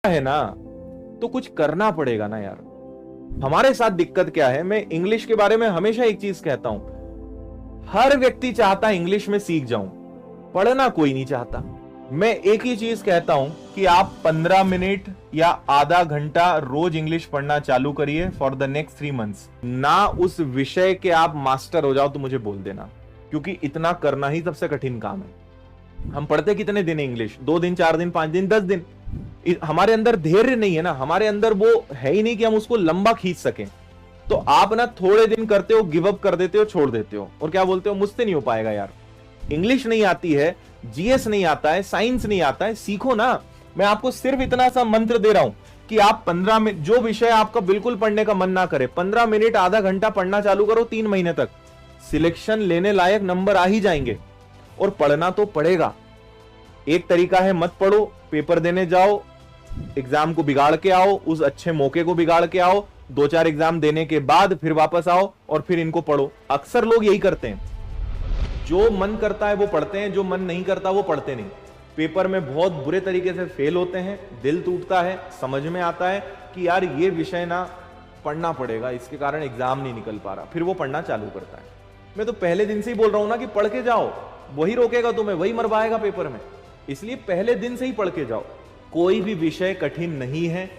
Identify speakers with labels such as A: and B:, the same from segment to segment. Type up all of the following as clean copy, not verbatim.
A: है ना तो कुछ करना पड़ेगा ना यार। हमारे साथ दिक्कत क्या है, मैं इंग्लिश के बारे में हमेशा एक चीज कहता हूं, हर व्यक्ति चाहता है इंग्लिश में सीख जाऊं, पढ़ना कोई नहीं चाहता। मैं एक ही चीज कहता हूं कि आप 15 मिनट या आधा घंटा रोज इंग्लिश पढ़ना चालू करिए फॉर द नेक्स्ट 3 मंथ्स। ना उस विषय के आप मास्टर हो जाओ तो मुझे बोल देना, क्योंकि इतना करना ही सबसे कठिन काम है। हम पढ़ते कितने दिन इंग्लिश? 2 दिन, 4 दिन, 5 दिन, 10 दिन। हमारे अंदर धैर्य नहीं है ना, हमारे अंदर वो है ही नहीं कि हम उसको लंबा खींच सकें। तो आप ना थोड़े दिन करते हो, गिव अप कर देते हो, छोड़ देते हो और क्या बोलते हो, मुझसे नहीं हो पाएगा यार। इंग्लिश नहीं आती है, जीएस नहीं आता है, साइंस नहीं आता है, सीखो ना। मैं आपको सिर्फ इतना सा मंत्र दे रहा हूं कि आप 15 मिनट, जो विषय आपका बिल्कुल पढ़ने का मन ना करे, 15 मिनट आधा घंटा पढ़ना चालू करो। 3 महीने तक सिलेक्शन लेने लायक नंबर आ ही जाएंगे। और पढ़ना तो पड़ेगा। एक तरीका है, मत पढ़ो, पेपर देने जाओ, एग्जाम को बिगाड़ के आओ, उस अच्छे मौके को बिगाड़ के आओ, 2-4 एग्जाम देने के बाद फिर वापस आओ और फिर इनको पढ़ो। अक्सर लोग यही करते हैं, जो मन करता है वो पढ़ते हैं, जो मन नहीं करता वो पढ़ते नहीं। पेपर में बहुत बुरे तरीके से फेल होते हैं, दिल टूटता है, समझ में आता है कि यार ये विषय ना पढ़ना पड़ेगा, इसके कारण एग्जाम नहीं निकल पा रहा, फिर वो पढ़ना चालू करता है। मैं तो पहले दिन से ही बोल रहा हूं ना कि पढ़ के जाओ, वही रोकेगा तुम्हें, वही मरवाएगा पेपर में। इसलिए पहले दिन से ही पढ़ के जाओ। कोई भी विषय कठिन नहीं है।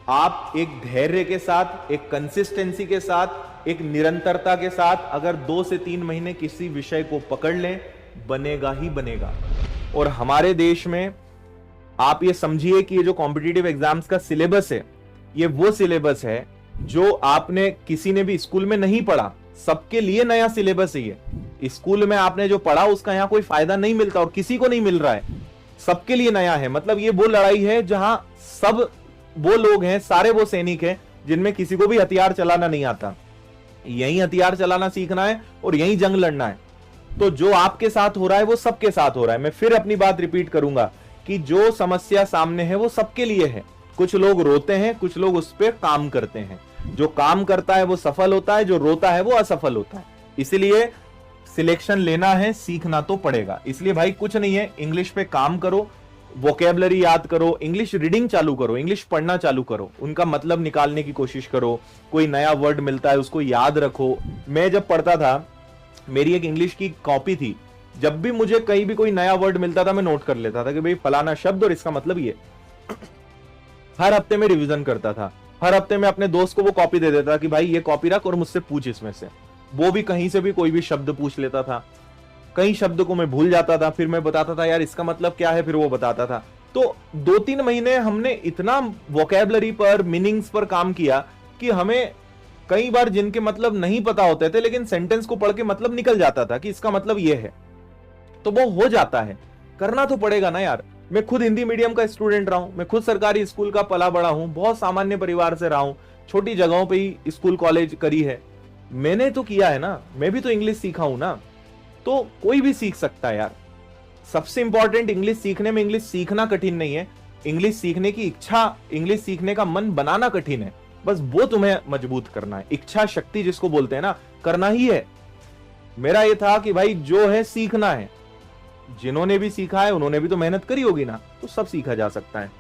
A: आप एक धैर्य के साथ, एक कंसिस्टेंसी के साथ, एक निरंतरता के साथ अगर 2 से 3 महीने किसी विषय को पकड़ लें, बनेगा ही बनेगा। और हमारे देश में आप ये समझिए कि ये जो कॉम्पिटिटिव एग्जाम्स का सिलेबस है, ये वो सिलेबस है जो आपने किसी ने भी स्कूल में नहीं पढ़ा। सबके लिए नया सिलेबस है ये। स्कूल में आपने जो पढ़ा उसका यहां कोई फायदा नहीं मिलता और किसी को नहीं मिल रहा है। सबके लिए नया है। मतलब ये वो लड़ाई है जहां सब वो लोग हैं, सारे वो सैनिक हैं जिनमें किसी को भी हथियार चलाना नहीं आता। यही हथियार चलाना सीखना है और यही जंग लड़ना है। तो जो आपके साथ हो रहा है वो सबके साथ हो रहा है। मैं फिर अपनी बात रिपीट करूंगा कि जो समस्या सामने है वो सबके लिए है। कुछ लोग रोते हैं, कुछ लोग उस पर काम करते हैं। जो काम करता है वो सफल होता है, जो रोता है वो असफल होता है। इसलिए सिलेक्शन लेना है, सीखना तो पड़ेगा। इसलिए भाई कुछ नहीं है, इंग्लिश पे काम करो, वोकेबलरी याद करो, इंग्लिश रीडिंग चालू करो, इंग्लिश पढ़ना चालू करो, उनका मतलब निकालने की कोशिश करो। कोई नया वर्ड मिलता है उसको याद रखो। मैं जब पढ़ता था, मेरी एक इंग्लिश की कॉपी थी, जब भी मुझे कहीं भी कोई नया वर्ड मिलता था मैं नोट कर लेता था कि भाई फलाना शब्द और इसका मतलब ये। हर हफ्ते में रिवीजन करता था। हर हफ्ते में अपने दोस्त को वो कॉपी दे देता था कि भाई ये कॉपी रख और मुझसे पूछ इसमें से। वो भी कहीं से भी कोई भी शब्द पूछ लेता था। कई शब्द को मैं भूल जाता था, फिर मैं बताता था यार इसका मतलब क्या है, फिर वो बताता था। तो 2-3 महीने हमने इतना वोकेबलरी पर, मीनिंग्स पर काम किया कि हमें कई बार जिनके मतलब नहीं पता होते थे, लेकिन सेंटेंस को पढ़ के मतलब निकल जाता था कि इसका मतलब ये है। तो वो हो जाता है। करना तो पड़ेगा ना यार। मैं खुद हिंदी मीडियम का स्टूडेंट रहा हूं, मैं खुद सरकारी स्कूल का पला बड़ा हूं, बहुत सामान्य परिवार से रहा हूं, छोटी जगहों पे ही स्कूल कॉलेज करी है। मैंने तो किया है ना, मैं भी तो इंग्लिश सीखा हूं ना। तो कोई भी सीख सकता है यार। सबसे इंपॉर्टेंट इंग्लिश सीखने में, इंग्लिश सीखना कठिन नहीं है, इंग्लिश सीखने की इच्छा, इंग्लिश सीखने का मन बनाना कठिन है। बस वो तुम्हें मजबूत करना है। इच्छा शक्ति जिसको बोलते हैं ना, करना ही है। मेरा ये था कि भाई जो है सीखना है। जिन्होंने भी सीखा है उन्होंने भी तो मेहनत करी होगी ना, तो सब सीखा जा सकता है।